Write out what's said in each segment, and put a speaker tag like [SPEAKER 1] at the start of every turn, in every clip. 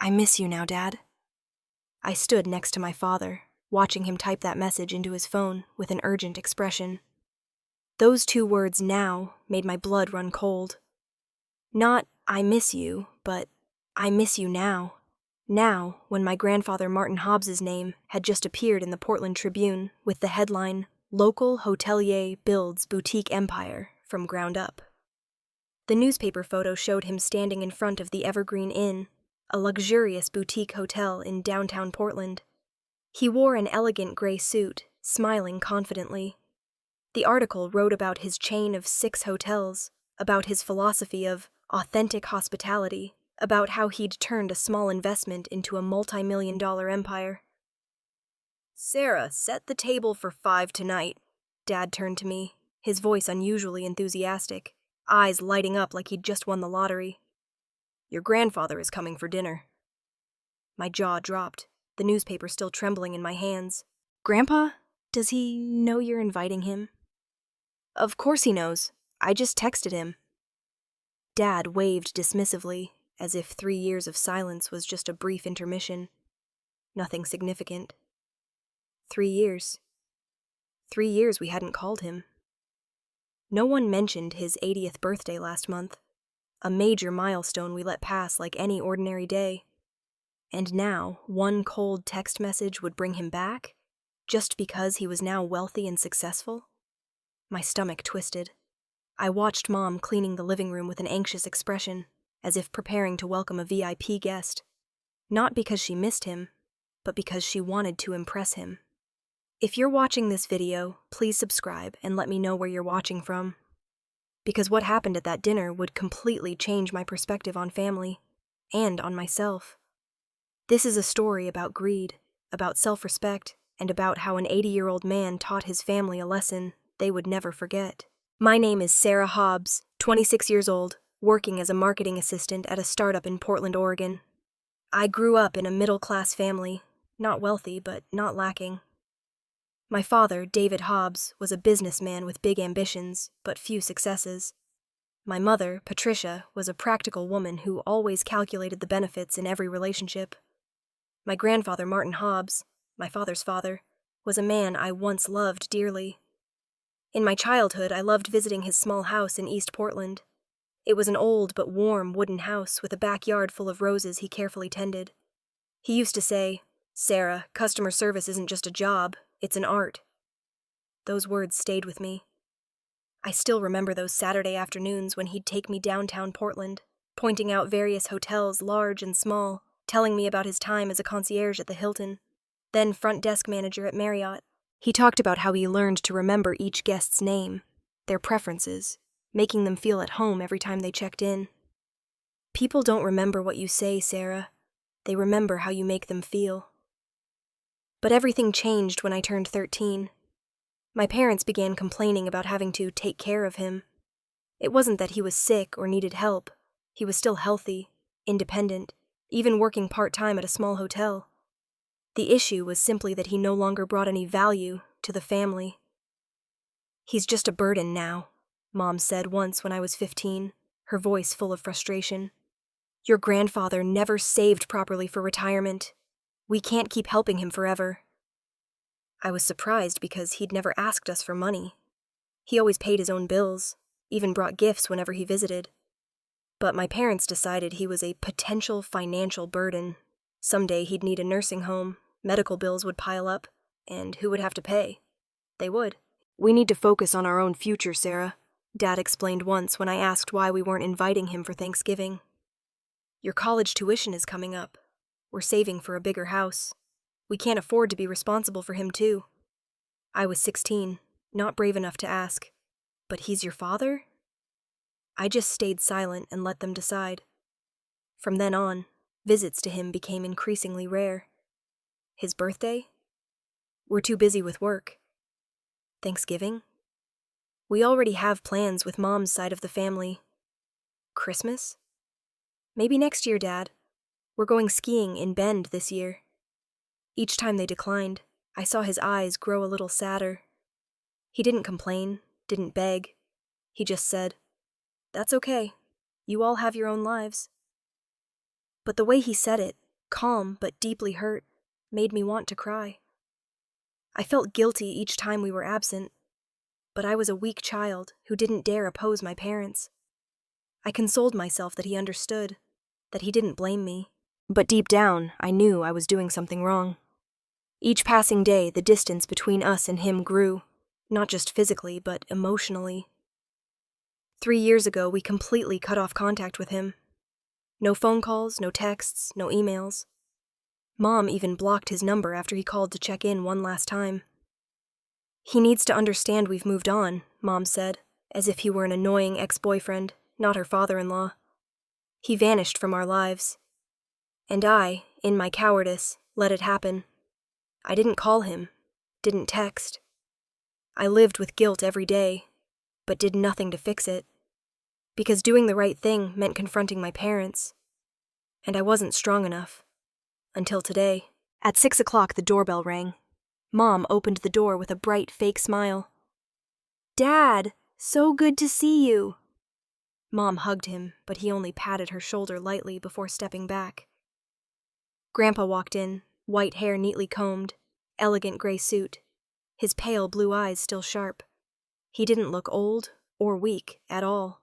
[SPEAKER 1] I miss you now, Dad. I stood next to my father, watching him type that message into his phone with an urgent expression. Those two words, now, made my blood run cold. Not, I miss you, but I miss you now. Now, when my grandfather Martin Hobbs's name had just appeared in the Portland Tribune with the headline, Local Hotelier Builds Boutique Empire from Ground Up. The newspaper photo showed him standing in front of the Evergreen Inn, a luxurious boutique hotel in downtown Portland. He wore an elegant gray suit, smiling confidently. The article wrote about his chain of 6 hotels, about his philosophy of authentic hospitality, about how he'd turned a small investment into a multi-million-dollar empire. "Sarah, set the table for 5 tonight." Dad turned to me, his voice unusually enthusiastic, eyes lighting up like he'd just won the lottery. "Your grandfather is coming for dinner." My jaw dropped, the newspaper still trembling in my hands. "Grandpa? Does he know you're inviting him?" "Of course he knows. I just texted him." Dad waved dismissively, as if 3 years of silence was just a brief intermission. Nothing significant. 3 years. 3 years we hadn't called him. No one mentioned his 80th birthday last month, a major milestone we let pass like any ordinary day. And now, one cold text message would bring him back, just because he was now wealthy and successful? My stomach twisted. I watched Mom cleaning the living room with an anxious expression, as if preparing to welcome a VIP guest. Not because she missed him, but because she wanted to impress him. If you're watching this video, please subscribe and let me know where you're watching from. Because what happened at that dinner would completely change my perspective on family, and on myself. This is a story about greed, about self-respect, and about how an 80-year-old man taught his family a lesson they would never forget. My name is Sarah Hobbs, 26 years old, working as a marketing assistant at a startup in Portland, Oregon. I grew up in a middle-class family, not wealthy, but not lacking. My father, David Hobbs, was a businessman with big ambitions, but few successes. My mother, Patricia, was a practical woman who always calculated the benefits in every relationship. My grandfather, Martin Hobbs, my father's father, was a man I once loved dearly. In my childhood, I loved visiting his small house in East Portland. It was an old but warm wooden house with a backyard full of roses he carefully tended. He used to say, "Sarah, customer service isn't just a job, it's an art." Those words stayed with me. I still remember those Saturday afternoons when he'd take me downtown Portland, pointing out various hotels, large and small, telling me about his time as a concierge at the Hilton, then front desk manager at Marriott. He talked about how he learned to remember each guest's name, their preferences, making them feel at home every time they checked in. People don't remember what you say, Sarah. They remember how you make them feel. But everything changed when I turned 13. My parents began complaining about having to take care of him. It wasn't that he was sick or needed help. He was still healthy, independent, even working part-time at a small hotel. The issue was simply that he no longer brought any value to the family. "He's just a burden now," Mom said once when I was 15, her voice full of frustration. "Your grandfather never saved properly for retirement. We can't keep helping him forever." I was surprised because he'd never asked us for money. He always paid his own bills, even brought gifts whenever he visited. But my parents decided he was a potential financial burden. Someday he'd need a nursing home, medical bills would pile up, and who would have to pay? They would. "We need to focus on our own future, Sarah," Dad explained once when I asked why we weren't inviting him for Thanksgiving. "Your college tuition is coming up. We're saving for a bigger house. We can't afford to be responsible for him, too." I was 16, not brave enough to ask, "But he's your father?" I just stayed silent and let them decide. From then on, visits to him became increasingly rare. His birthday? We're too busy with work. Thanksgiving? We already have plans with Mom's side of the family. Christmas? Maybe next year, Dad. We're going skiing in Bend this year. Each time they declined, I saw his eyes grow a little sadder. He didn't complain, didn't beg. He just said, "That's okay. You all have your own lives." But the way he said it, calm but deeply hurt, made me want to cry. I felt guilty each time we were absent, but I was a weak child who didn't dare oppose my parents. I consoled myself that he understood, that he didn't blame me, but deep down, I knew I was doing something wrong. Each passing day, the distance between us and him grew, not just physically, but emotionally. 3 years ago, we completely cut off contact with him. No phone calls, no texts, no emails. Mom even blocked his number after he called to check in one last time. He needs to understand we've moved on, Mom said, as if he were an annoying ex-boyfriend, not her father-in-law. He vanished from our lives. And I, in my cowardice, let it happen. I didn't call him, didn't text. I lived with guilt every day, but did nothing to fix it. Because doing the right thing meant confronting my parents. And I wasn't strong enough. Until today. At 6 o'clock, the doorbell rang. Mom opened the door with a bright, fake smile. "Dad, so good to see you." Mom hugged him, but he only patted her shoulder lightly before stepping back. Grandpa walked in, white hair neatly combed, elegant gray suit, his pale blue eyes still sharp. He didn't look old or weak at all.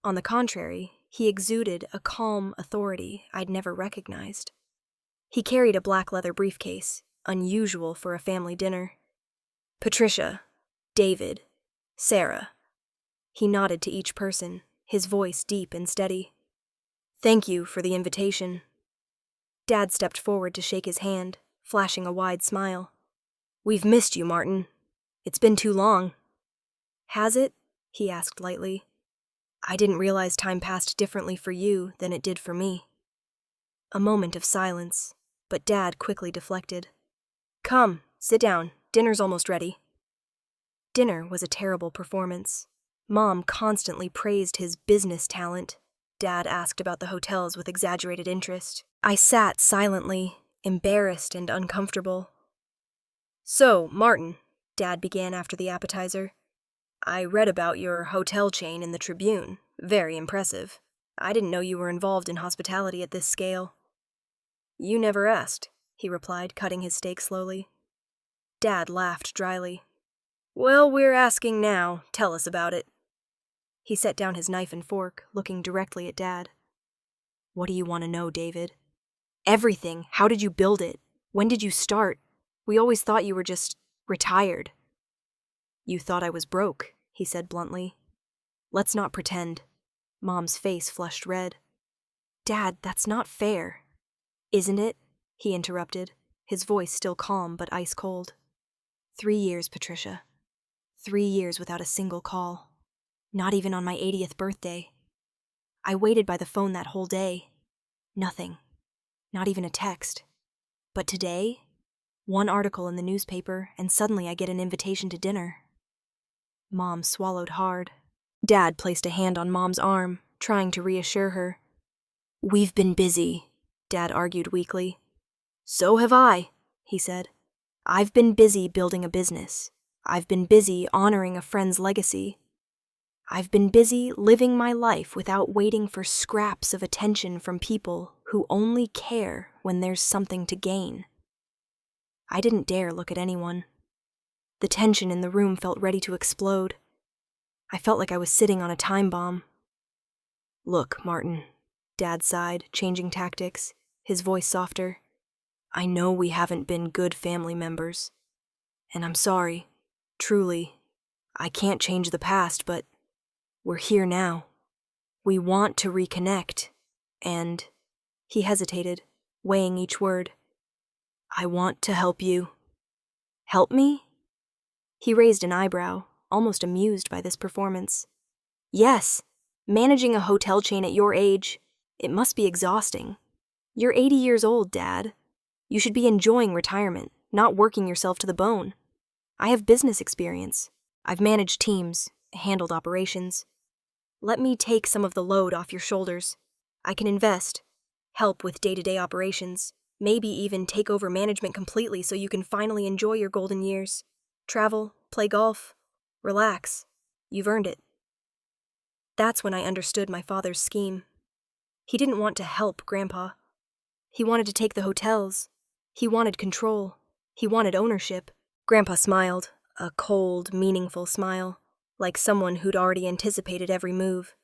[SPEAKER 1] On the contrary, he exuded a calm authority I'd never recognized. He carried a black leather briefcase, unusual for a family dinner. "Patricia, David, Sarah." He nodded to each person, his voice deep and steady. "Thank you for the invitation." Dad stepped forward to shake his hand, flashing a wide smile. "We've missed you, Martin. It's been too long." "Has it?" he asked lightly. "I didn't realize time passed differently for you than it did for me." A moment of silence, but Dad quickly deflected. "Come, sit down. Dinner's almost ready." Dinner was a terrible performance. Mom constantly praised his business talent. Dad asked about the hotels with exaggerated interest. I sat silently, embarrassed and uncomfortable. "So, Martin," Dad began after the appetizer, "I read about your hotel chain in the Tribune. Very impressive. I didn't know you were involved in hospitality at this scale." "You never asked," he replied, cutting his steak slowly. Dad laughed dryly. "Well, we're asking now. Tell us about it." He set down his knife and fork, looking directly at Dad. "What do you want to know, David?" "Everything. How did you build it? When did you start? We always thought you were just retired." "You thought I was broke," he said bluntly. "Let's not pretend." Mom's face flushed red. "Dad, that's not fair." "Isn't it?" he interrupted, his voice still calm but ice cold. 3 years, Patricia. 3 years without a single call. Not even on my 80th birthday. I waited by the phone that whole day. Nothing. Not even a text. But today, one article in the newspaper, and suddenly I get an invitation to dinner. Mom swallowed hard. Dad placed a hand on Mom's arm, trying to reassure her. "We've been busy," Dad argued weakly. "So have I," he said. "I've been busy building a business. I've been busy honoring a friend's legacy. I've been busy living my life without waiting for scraps of attention from people who only care when there's something to gain." I didn't dare look at anyone. The tension in the room felt ready to explode. I felt like I was sitting on a time bomb. "Look, Martin," Dad sighed, changing tactics, his voice softer. "I know we haven't been good family members. And I'm sorry, truly. I can't change the past, but we're here now. We want to reconnect. And," he hesitated, weighing each word, "I want to help you." "Help me?" He raised an eyebrow, almost amused by this performance. "Yes, managing a hotel chain at your age, it must be exhausting. You're 80 years old, Dad. You should be enjoying retirement, not working yourself to the bone. I have business experience. I've managed teams, handled operations. Let me take some of the load off your shoulders. I can invest, help with day-to-day operations, maybe even take over management completely so you can finally enjoy your golden years. Travel, play golf, relax. You've earned it." That's when I understood my father's scheme. He didn't want to help Grandpa. He wanted to take the hotels. He wanted control. He wanted ownership. Grandpa smiled, a cold, meaningful smile, like someone who'd already anticipated every move.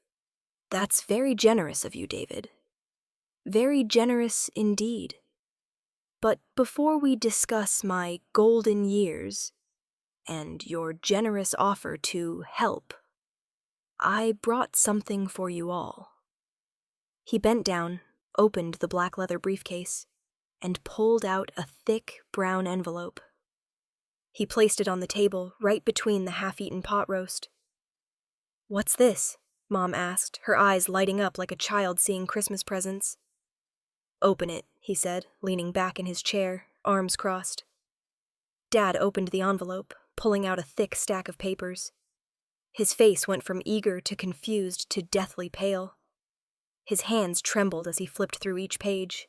[SPEAKER 1] That's very generous of you, David. Very generous indeed. But before we discuss my golden years and your generous offer to help, I brought something for you all. He bent down, opened the black leather briefcase, and pulled out a thick brown envelope. He placed it on the table right between the half-eaten pot roast. "What's this?" Mom asked, her eyes lighting up like a child seeing Christmas presents. "Open it," he said, leaning back in his chair, arms crossed. Dad opened the envelope, pulling out a thick stack of papers. His face went from eager to confused to deathly pale. His hands trembled as he flipped through each page.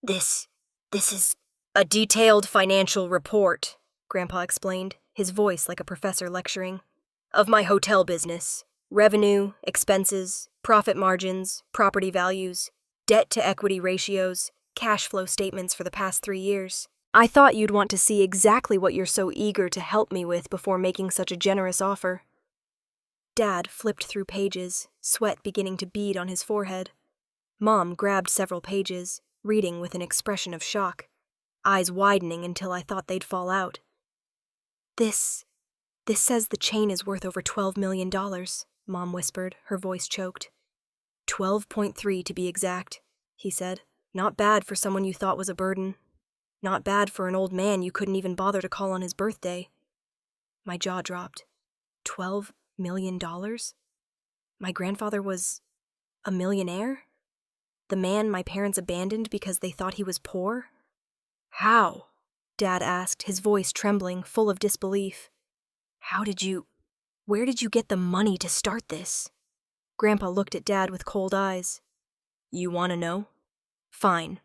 [SPEAKER 1] This is a detailed financial report," Grandpa explained, his voice like a professor lecturing, "of my hotel business. Revenue, expenses, profit margins, property values, debt-to-equity ratios, cash flow statements for the past 3 years. I thought you'd want to see exactly what you're so eager to help me with before making such a generous offer." Dad flipped through pages, sweat beginning to bead on his forehead. Mom grabbed several pages, reading with an expression of shock, eyes widening until I thought they'd fall out. This says the chain is worth over $12 million, Mom whispered, her voice choked. 12.3 to be exact, he said. Not bad for someone you thought was a burden. Not bad for an old man you couldn't even bother to call on his birthday. My jaw dropped. $12 million? My grandfather was a millionaire? The man my parents abandoned because they thought he was poor? How? Dad asked, his voice trembling, full of disbelief. Where did you get the money to start this? Grandpa looked at Dad with cold eyes. You want to know? Fine.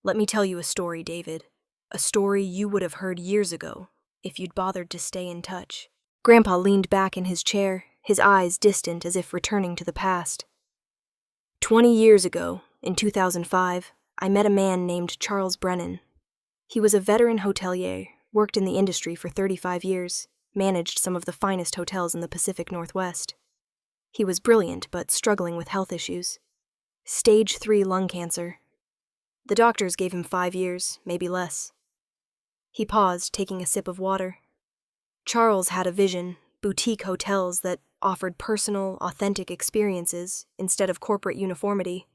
[SPEAKER 1] Let me tell you a story, David. A story you would have heard years ago, if you'd bothered to stay in touch. Grandpa leaned back in his chair, his eyes distant as if returning to the past. 20 years ago, in 2005, I met a man named Charles Brennan. He was a veteran hotelier, worked in the industry for 35 years, managed some of the finest hotels in the Pacific Northwest. He was brilliant but struggling with health issues. Stage 3 lung cancer. The doctors gave him 5 years, maybe less. He paused, taking a sip of water. Charles had a vision, boutique hotels that offered personal, authentic experiences instead of corporate uniformity.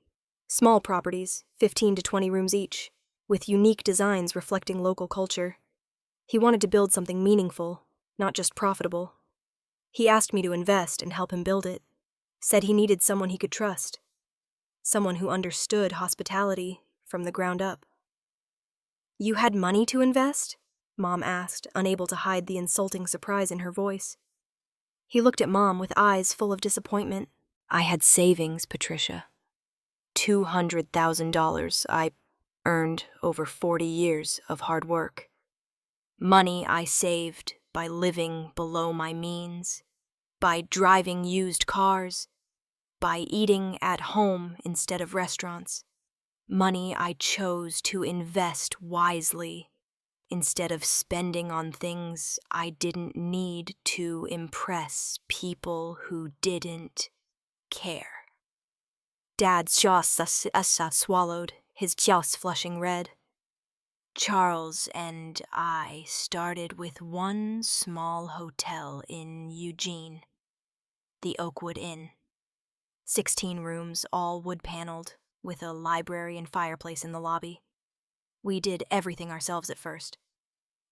[SPEAKER 1] Small properties, 15 to 20 rooms each, with unique designs reflecting local culture. He wanted to build something meaningful, not just profitable. He asked me to invest and help him build it. Said he needed someone he could trust. Someone who understood hospitality from the ground up. You had money to invest? Mom asked, unable to hide the insulting surprise in her voice. He looked at Mom with eyes full of disappointment. I had savings, Patricia. $200,000 I earned over 40 years of hard work. Money I saved by living below my means, by driving used cars, by eating at home instead of restaurants. Money I chose to invest wisely instead of spending on things I didn't need to impress people who didn't care. Dad's jaw swallowed, his jaws flushing red. Charles and I started with one small hotel in Eugene, the Oakwood Inn. 16 rooms, all wood-paneled, with a library and fireplace in the lobby. We did everything ourselves at first.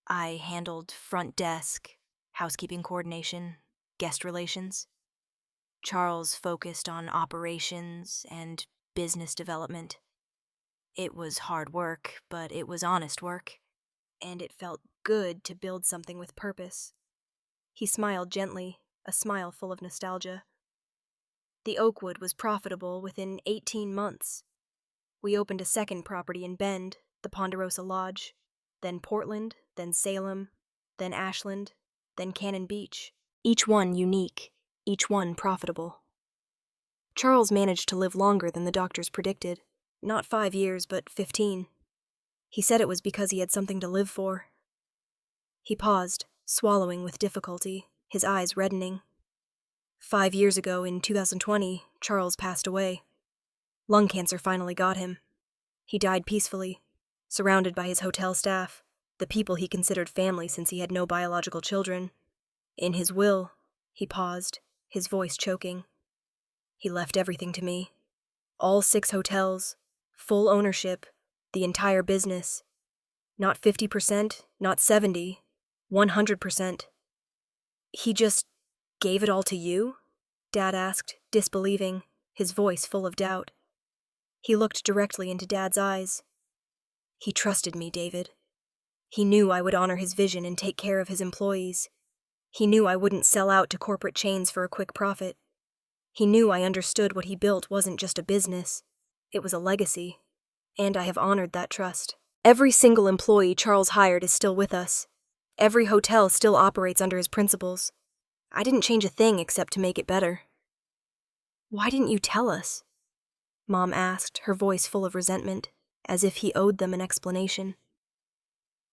[SPEAKER 1] I handled front desk, housekeeping coordination, guest relations. Charles focused on operations and business development. It was hard work, but it was honest work, and it felt good to build something with purpose. He smiled gently, a smile full of nostalgia. The Oakwood was profitable within 18 months. We opened a second property in Bend, the Ponderosa Lodge, then Portland, then Salem, then Ashland, then Cannon Beach. Each one unique, each one profitable. Charles managed to live longer than the doctors predicted, Not 5 years, but 15. He said it was because he had something to live for. He paused, swallowing with difficulty, his eyes reddening. 5 years ago, in 2020, Charles passed away. Lung cancer finally got him. He died peacefully, surrounded by his hotel staff, the people he considered family since he had no biological children. In his will, he paused, his voice choking. He left everything to me. All 6 hotels, full ownership, the entire business. Not 50%, not 70, 100%. He just gave it all to you? Dad asked, disbelieving, his voice full of doubt. He looked directly into Dad's eyes. He trusted me, David. He knew I would honor his vision and take care of his employees. He knew I wouldn't sell out to corporate chains for a quick profit. He knew I understood what he built wasn't just a business. It was a legacy, and I have honored that trust. Every single employee Charles hired is still with us. Every hotel still operates under his principles. I didn't change a thing except to make it better. Why didn't you tell us? Mom asked, her voice full of resentment, as if he owed them an explanation.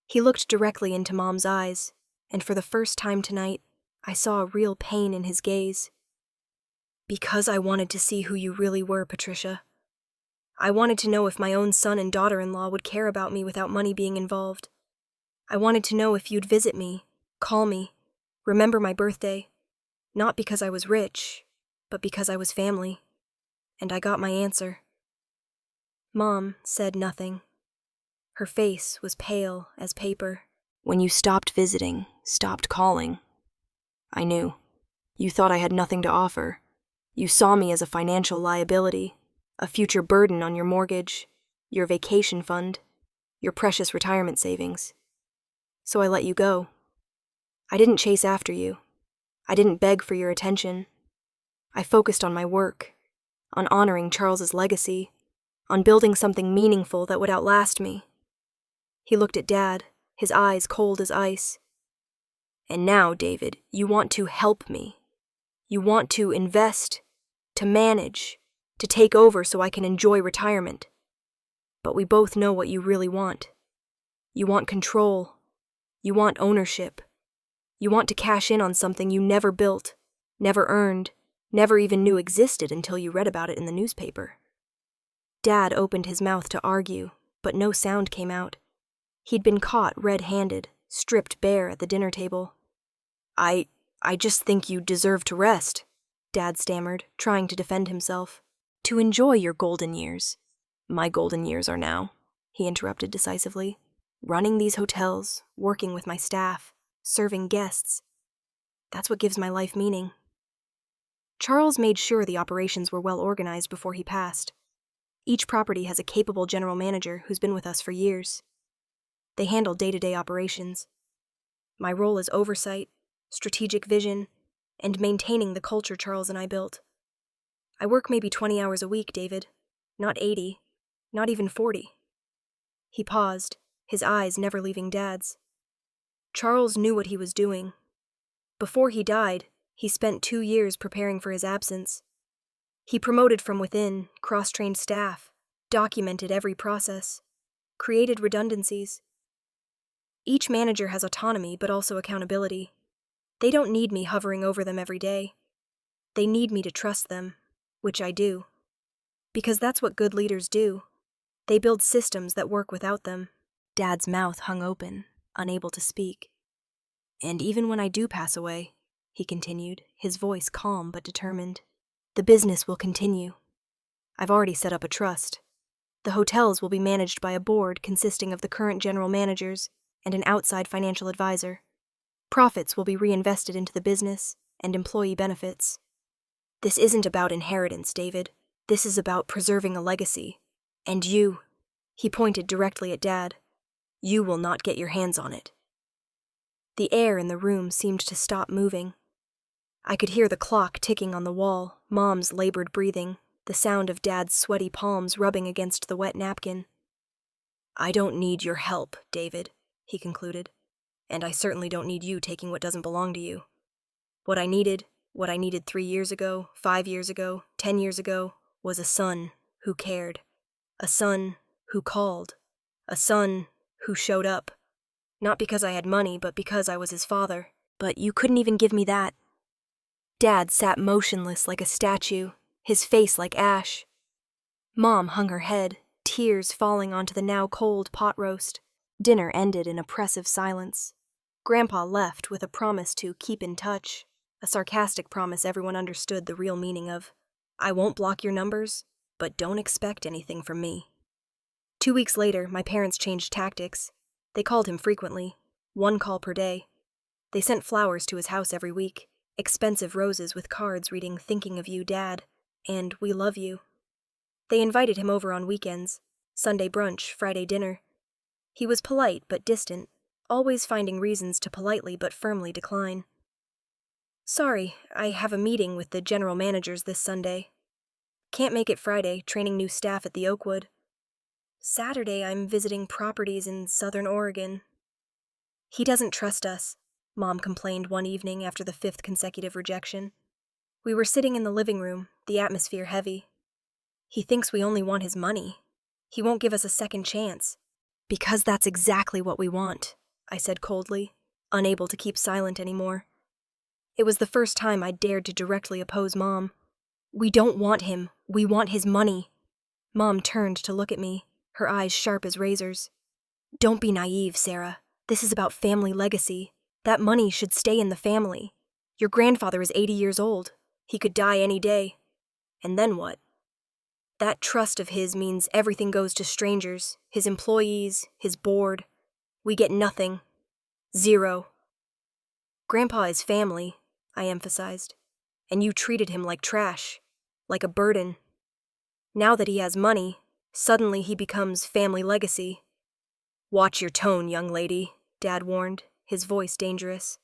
[SPEAKER 1] He looked directly into Mom's eyes, and for the first time tonight, I saw a real pain in his gaze. Because I wanted to see who you really were, Patricia. I wanted to know if my own son and daughter-in-law would care about me without money being involved. I wanted to know if you'd visit me, call me, remember my birthday, not because I was rich, but because I was family. And I got my answer. Mom said nothing. Her face was pale as paper. When you stopped visiting, stopped calling, I knew. You thought I had nothing to offer. You saw me as a financial liability, a future burden on your mortgage, your vacation fund, your precious retirement savings. So I let you go. I didn't chase after you. I didn't beg for your attention. I focused on my work, on honoring Charles's legacy, on building something meaningful that would outlast me. He looked at Dad, his eyes cold as ice. And now, David, you want to help me. You want to invest, to manage, to take over so I can enjoy retirement. But we both know what you really want. You want control. You want ownership. You want to cash in on something you never built, never earned, never even knew existed until you read about it in the newspaper. Dad opened his mouth to argue, but no sound came out. He'd been caught red-handed, stripped bare at the dinner table. I just think you deserve to rest, Dad stammered, trying to defend himself. To enjoy your golden years. My golden years are now, he interrupted decisively. Running these hotels, working with my staff, serving guests. That's what gives my life meaning. Charles made sure the operations were well organized before he passed. Each property has a capable general manager who's been with us for years. They handle day-to-day operations. My role is oversight, strategic vision, and maintaining the culture Charles and I built. I work maybe 20 hours a week, David. Not 80, not even 40. He paused, his eyes never leaving Dad's. Charles knew what he was doing. Before he died, he spent 2 years preparing for his absence. He promoted from within, cross-trained staff, documented every process, created redundancies. Each manager has autonomy but also accountability. They don't need me hovering over them every day. They need me to trust them, which I do. Because that's what good leaders do. They build systems that work without them. Dad's mouth hung open, unable to speak. And even when I do pass away, he continued, his voice calm but determined, the business will continue. I've already set up a trust. The hotels will be managed by a board consisting of the current general managers and an outside financial advisor. Profits will be reinvested into the business and employee benefits. This isn't about inheritance, David. This is about preserving a legacy. And you, he pointed directly at Dad, you will not get your hands on it. The air in the room seemed to stop moving. I could hear the clock ticking on the wall, Mom's labored breathing, the sound of Dad's sweaty palms rubbing against the wet napkin. I don't need your help, David, he concluded, and I certainly don't need you taking what doesn't belong to you. What I needed 3 years ago, 5 years ago, 10 years ago, was a son who cared. A son who called. A son who showed up. Not because I had money, but because I was his father. But you couldn't even give me that. Dad sat motionless like a statue, his face like ash. Mom hung her head, tears falling onto the now cold pot roast. Dinner ended in oppressive silence. Grandpa left with a promise to keep in touch, a sarcastic promise everyone understood the real meaning of. I won't block your numbers, but don't expect anything from me. 2 weeks later, my parents changed tactics. They called him frequently, 1 call per day. They sent flowers to his house every week, expensive roses with cards reading "Thinking of you, Dad," and "We love you." They invited him over on weekends, Sunday brunch, Friday dinner. He was polite but distant, always finding reasons to politely but firmly decline. "Sorry, I have a meeting with the general managers this Sunday. Can't make it Friday, training new staff at the Oakwood. Saturday, I'm visiting properties in Southern Oregon." "He doesn't trust us," Mom complained one evening after the 5th consecutive rejection. We were sitting in the living room, the atmosphere heavy. "He thinks we only want his money. He won't give us a second chance." "Because that's exactly what we want," I said coldly, unable to keep silent anymore. It was the first time I'd dared to directly oppose Mom. "We don't want him. We want his money." Mom turned to look at me, her eyes sharp as razors. "Don't be naive, Sarah. This is about family legacy. That money should stay in the family. Your grandfather is 80 years old. He could die any day. And then what? That trust of his means everything goes to strangers, his employees, his board. We get nothing. Zero." "Grandpa is family," I emphasized, "and you treated him like trash, like a burden. Now that he has money, suddenly he becomes family legacy." "Watch your tone, young lady," Dad warned, his voice dangerous.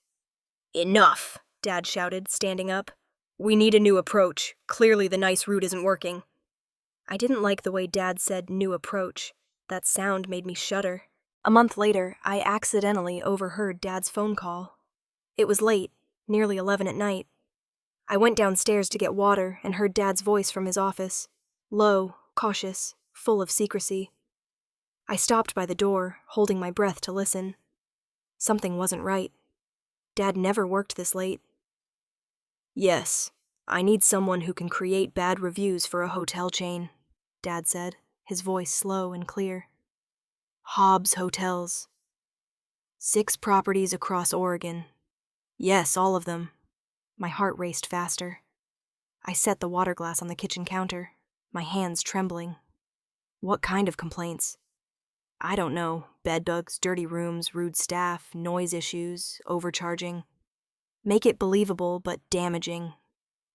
[SPEAKER 1] "Enough," Dad shouted, standing up. "We need a new approach. Clearly the nice route isn't working." I didn't like the way Dad said "new approach." That sound made me shudder. A month later, I accidentally overheard Dad's phone call. It was late, nearly 11 at night. I went downstairs to get water and heard Dad's voice from his office, low, cautious, full of secrecy. I stopped by the door, holding my breath to listen. Something wasn't right. Dad never worked this late. "Yes, I need someone who can create bad reviews for a hotel chain," Dad said, his voice slow and clear. "Hobbs Hotels. 6 properties across Oregon. Yes, all of them." My heart raced faster. I set the water glass on the kitchen counter, my hands trembling. "What kind of complaints?" "I don't know. Bedbugs, dirty rooms, rude staff, noise issues, overcharging. Make it believable but damaging.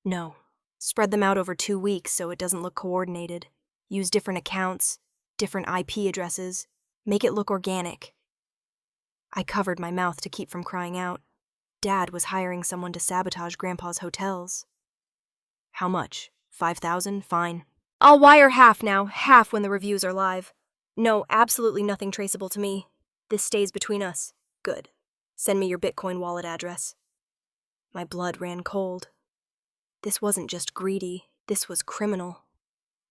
[SPEAKER 1] No. Spread them out over 2 weeks so it doesn't look coordinated. Use different accounts, different IP addresses. Make it look organic." I covered my mouth to keep from crying out. Dad was hiring someone to sabotage Grandpa's hotels. "How much? 5,000? Fine. I'll wire half now, half when the reviews are live. No, absolutely nothing traceable to me. This stays between us. Good. Send me your Bitcoin wallet address." My blood ran cold. This wasn't just greedy, this was criminal.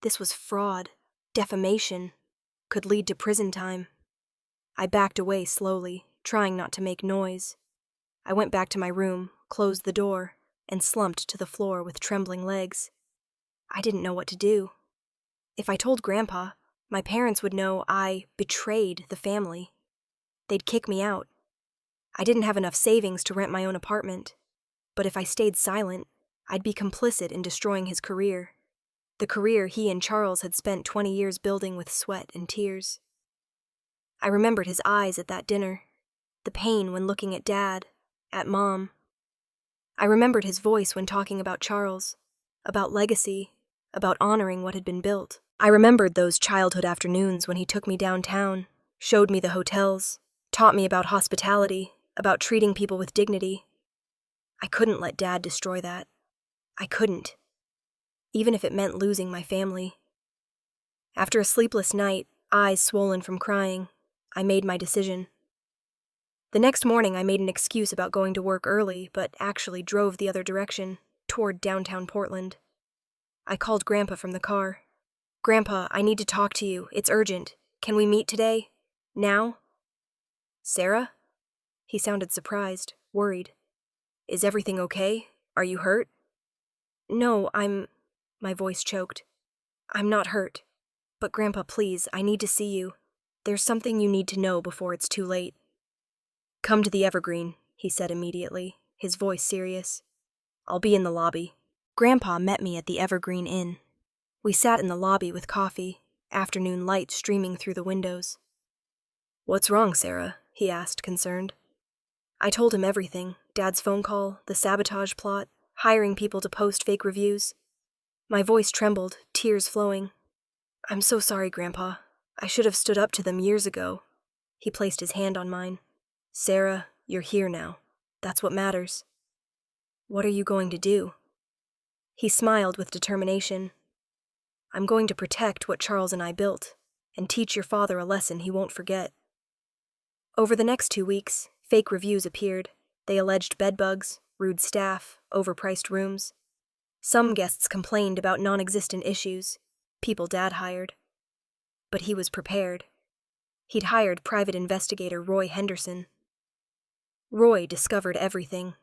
[SPEAKER 1] This was fraud, defamation, could lead to prison time. I backed away slowly, trying not to make noise. I went back to my room, closed the door, and slumped to the floor with trembling legs. I didn't know what to do. If I told Grandpa, my parents would know I betrayed the family. They'd kick me out. I didn't have enough savings to rent my own apartment. But if I stayed silent, I'd be complicit in destroying his career. The career he and Charles had spent 20 years building with sweat and tears. I remembered his eyes at that dinner, the pain when looking at Dad, at Mom. I remembered his voice when talking about Charles, about legacy, about honoring what had been built. I remembered those childhood afternoons when he took me downtown, showed me the hotels, taught me about hospitality, about treating people with dignity. I couldn't let Dad destroy that. I couldn't. Even if it meant losing my family. After a sleepless night, eyes swollen from crying, I made my decision. The next morning I made an excuse about going to work early, but actually drove the other direction, toward downtown Portland. I called Grandpa from the car. Grandpa, I need to talk to you. It's urgent. Can we meet today? Now? Sarah? He sounded surprised, worried. Is everything okay? Are you hurt? No, My voice choked. I'm not hurt. But Grandpa, please, I need to see you. There's something you need to know before it's too late. Come to the Evergreen, he said immediately, his voice serious. I'll be in the lobby. Grandpa met me at the Evergreen Inn. We sat in the lobby with coffee, afternoon light streaming through the windows. What's wrong, Sarah? He asked, concerned. I told him everything, Dad's phone call, the sabotage plot, hiring people to post fake reviews. My voice trembled, tears flowing. I'm so sorry, Grandpa. I should have stood up to them years ago. He placed his hand on mine. Sarah, you're here now. That's what matters. What are you going to do? He smiled with determination. I'm going to protect what Charles and I built, and teach your father a lesson he won't forget. Over the next 2 weeks, fake reviews appeared. They alleged bedbugs, rude staff, overpriced rooms. Some guests complained about non-existent issues, people Dad hired. But he was prepared. He'd hired private investigator Roy Henderson. Roy discovered everything.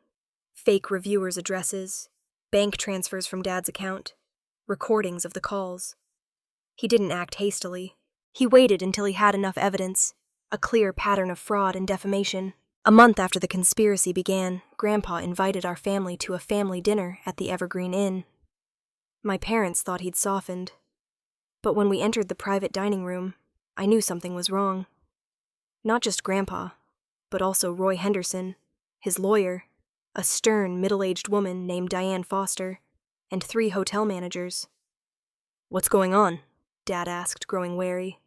[SPEAKER 1] Fake reviewers' addresses, bank transfers from Dad's account, recordings of the calls. He didn't act hastily. He waited until he had enough evidence, a clear pattern of fraud and defamation. A month after the conspiracy began, Grandpa invited our family to a family dinner at the Evergreen Inn. My parents thought he'd softened. But when we entered the private dining room, I knew something was wrong. Not just Grandpa, but also Roy Henderson, his lawyer, a stern, middle-aged woman named Diane Foster, and 3 hotel managers. What's going on? Dad asked, growing wary.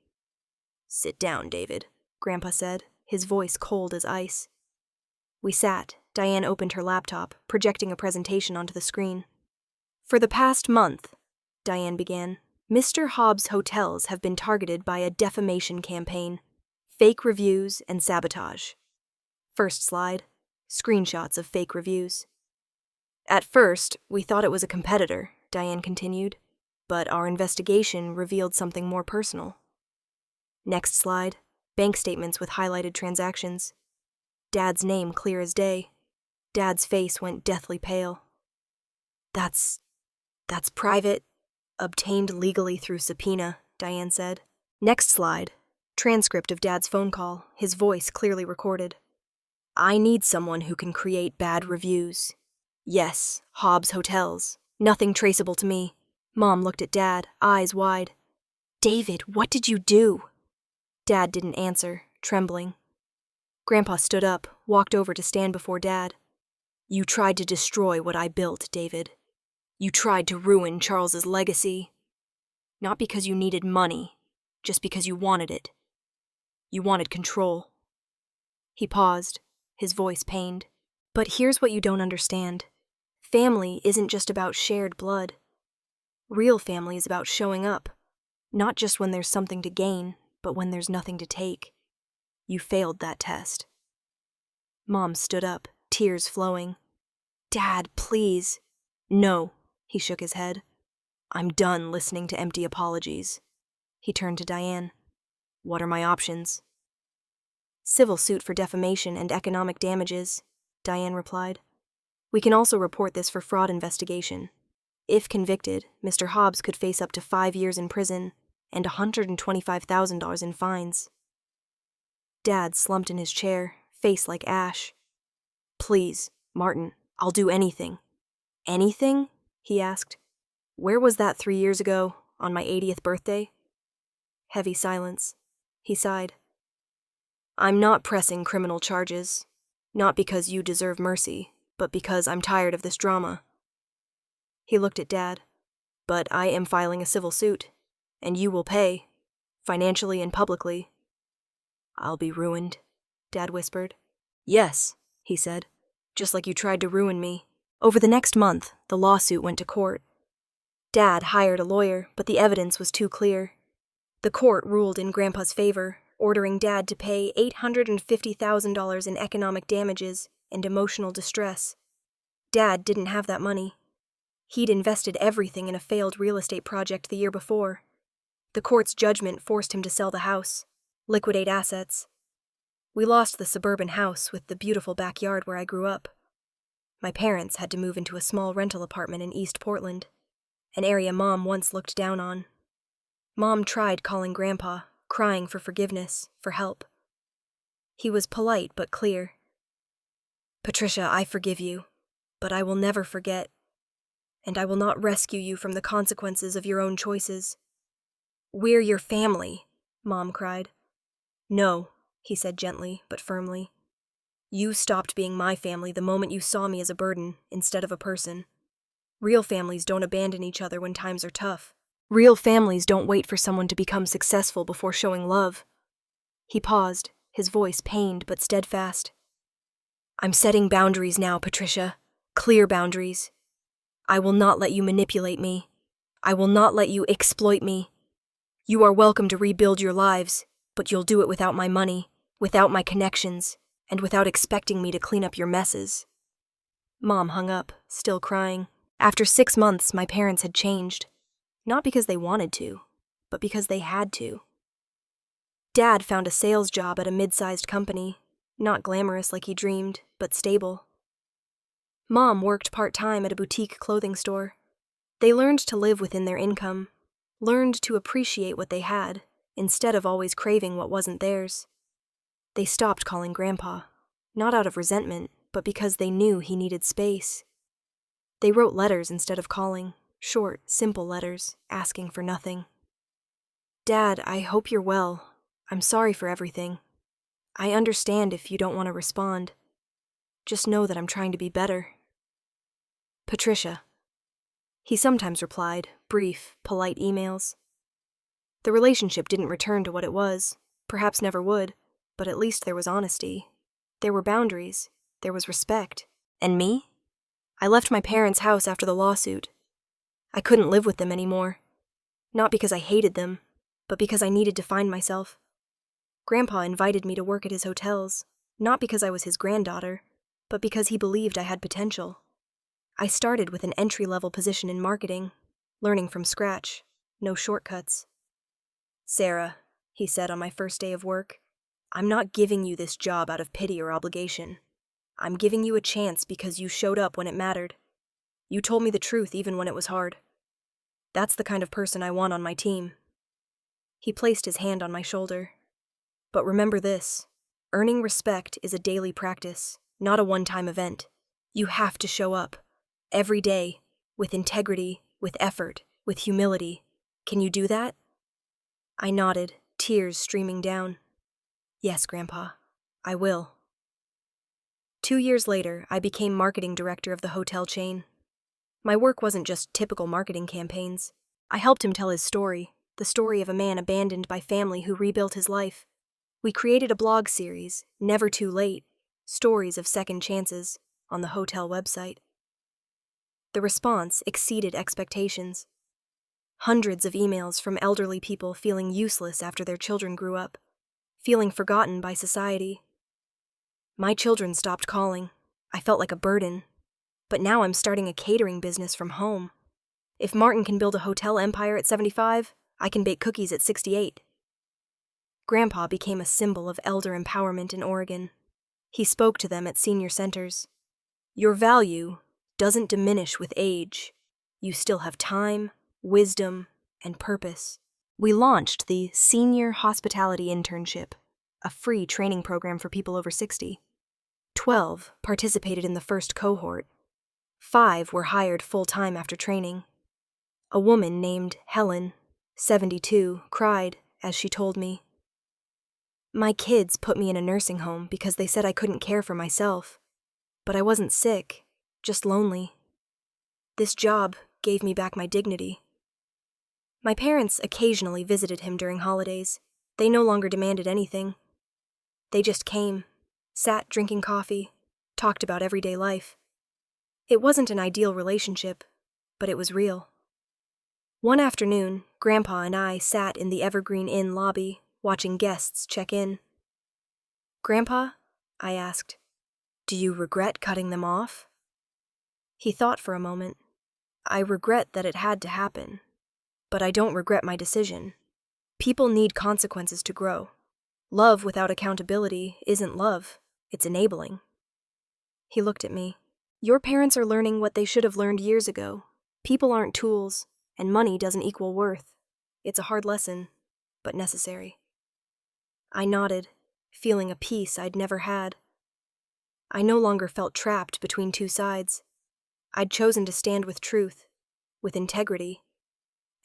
[SPEAKER 1] Sit down, David, Grandpa said, his voice cold as ice. We sat. Diane opened her laptop, projecting a presentation onto the screen. For the past month, Diane began, Mr. Hobbs' hotels have been targeted by a defamation campaign, fake reviews and sabotage. First slide, screenshots of fake reviews. At first, we thought it was a competitor, Diane continued, but our investigation revealed something more personal. Next slide, bank statements with highlighted transactions. Dad's name clear as day. Dad's face went deathly pale. That's private, obtained legally through subpoena, Diane said. Next slide, transcript of Dad's phone call, his voice clearly recorded. I need someone who can create bad reviews. Yes, Hobbs Hotels. Nothing traceable to me. Mom looked at Dad, eyes wide. David, what did you do? Dad didn't answer, trembling. Grandpa stood up, walked over to stand before Dad. You tried to destroy what I built, David. You tried to ruin Charles's legacy. Not because you needed money, just because you wanted it. You wanted control. He paused, his voice pained. But here's what you don't understand. Family isn't just about shared blood. Real family is about showing up, not just when there's something to gain, but when there's nothing to take. You failed that test. Mom stood up, tears flowing. Dad, please. No, he shook his head. I'm done listening to empty apologies. He turned to Diane. What are my options? Civil suit for defamation and economic damages, Diane replied. We can also report this for fraud investigation. If convicted, Mr. Hobbs could face up to 5 years in prison and $125,000 in fines. Dad slumped in his chair, face like ash. Please, Martin, I'll do anything. Anything? He asked. Where was that 3 years ago, on my 80th birthday? Heavy silence. He sighed. I'm not pressing criminal charges, not because you deserve mercy, but because I'm tired of this drama. He looked at Dad. But I am filing a civil suit, and you will pay, financially and publicly. I'll be ruined, Dad whispered. Yes, he said, just like you tried to ruin me. Over the next month, the lawsuit went to court. Dad hired a lawyer, but the evidence was too clear. The court ruled in Grandpa's favor, ordering Dad to pay $850,000 in economic damages and emotional distress. Dad didn't have that money. He'd invested everything in a failed real estate project the year before. The court's judgment forced him to sell the house, liquidate assets. We lost the suburban house with the beautiful backyard where I grew up. My parents had to move into a small rental apartment in East Portland, an area Mom once looked down on. Mom tried calling Grandpa, crying for forgiveness, for help. He was polite but clear. "Patricia, I forgive you, but I will never forget, and I will not rescue you from the consequences of your own choices." "We're your family," Mom cried. "No," he said gently but firmly. "You stopped being my family the moment you saw me as a burden instead of a person. Real families don't abandon each other when times are tough. Real families don't wait for someone to become successful before showing love." He paused, his voice pained but steadfast. "I'm setting boundaries now, Patricia. Clear boundaries. I will not let you manipulate me. I will not let you exploit me. You are welcome to rebuild your lives, but you'll do it without my money, without my connections, and without expecting me to clean up your messes." Mom hung up, still crying. After 6 months, my parents had changed. Not because they wanted to, but because they had to. Dad found a sales job at a mid-sized company, not glamorous like he dreamed, but stable. Mom worked part-time at a boutique clothing store. They learned to live within their income, learned to appreciate what they had, instead of always craving what wasn't theirs. They stopped calling Grandpa, not out of resentment, but because they knew he needed space. They wrote letters instead of calling, short, simple letters, asking for nothing. "Dad, I hope you're well. I'm sorry for everything. I understand if you don't want to respond. Just know that I'm trying to be better. Patricia." He sometimes replied, brief, polite emails. The relationship didn't return to what it was, perhaps never would, but at least there was honesty. There were boundaries. There was respect. And me? I left my parents' house after the lawsuit. I couldn't live with them anymore. Not because I hated them, but because I needed to find myself. Grandpa invited me to work at his hotels, not because I was his granddaughter, but because he believed I had potential. I started with an entry-level position in marketing, learning from scratch, no shortcuts. "Sarah," he said on my first day of work, "I'm not giving you this job out of pity or obligation. I'm giving you a chance because you showed up when it mattered. You told me the truth even when it was hard. That's the kind of person I want on my team." He placed his hand on my shoulder. "But remember this, earning respect is a daily practice, not a one-time event. You have to show up, every day, with integrity, with effort, with humility. Can you do that?" I nodded, tears streaming down. "Yes, Grandpa, I will." 2 years later, I became marketing director of the hotel chain. My work wasn't just typical marketing campaigns. I helped him tell his story, the story of a man abandoned by family who rebuilt his life. We created a blog series, Never Too Late, Stories of Second Chances, on the hotel website. The response exceeded expectations. Hundreds of emails from elderly people feeling useless after their children grew up, feeling forgotten by society. My children stopped calling. I felt like a burden. But now I'm starting a catering business from home. If Martin can build a hotel empire at 75, I can bake cookies at 68. Grandpa became a symbol of elder empowerment in Oregon. He spoke to them at senior centers. "Your value doesn't diminish with age. You still have time, wisdom, and purpose." We launched the Senior Hospitality Internship, a free training program for people over 60. 12 participated in the first cohort. 5 were hired full-time after training. A woman named Helen, 72, cried as she told me, "My kids put me in a nursing home because they said I couldn't care for myself. But I wasn't sick, just lonely. This job gave me back my dignity." My parents occasionally visited him during holidays. They no longer demanded anything. They just came, sat drinking coffee, talked about everyday life. It wasn't an ideal relationship, but it was real. One afternoon, Grandpa and I sat in the Evergreen Inn lobby, watching guests check in. "Grandpa," I asked, "do you regret cutting them off?" He thought for a moment. "I regret that it had to happen, but I don't regret my decision. People need consequences to grow. Love without accountability isn't love, it's enabling. He looked at me. Your parents are learning what they should have learned years ago. People aren't tools, and money doesn't equal worth. It's a hard lesson, but necessary. I nodded, feeling a peace I'd never had. I no longer felt trapped between two sides. I'd chosen to stand with truth, with integrity,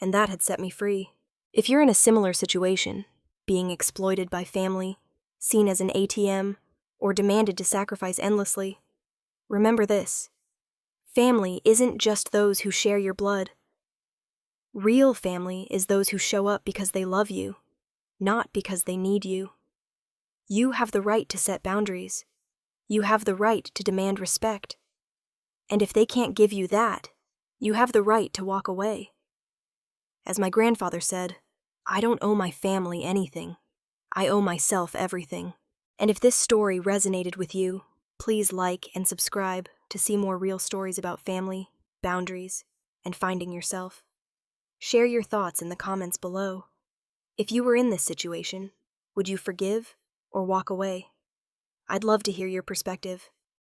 [SPEAKER 1] and that had set me free. If you're in a similar situation, being exploited by family, seen as an ATM, or demanded to sacrifice endlessly, remember this: family isn't just those who share your blood. Real family is those who show up because they love you, not because they need you. You have the right to set boundaries. You have the right to demand respect. And if they can't give you that, you have the right to walk away. As my grandfather said, I don't owe my family anything. I owe myself everything. And if this story resonated with you, please like and subscribe to see more real stories about family, boundaries, and finding yourself. Share your thoughts in the comments below. If you were in this situation, would you forgive or walk away? I'd love to hear your perspective.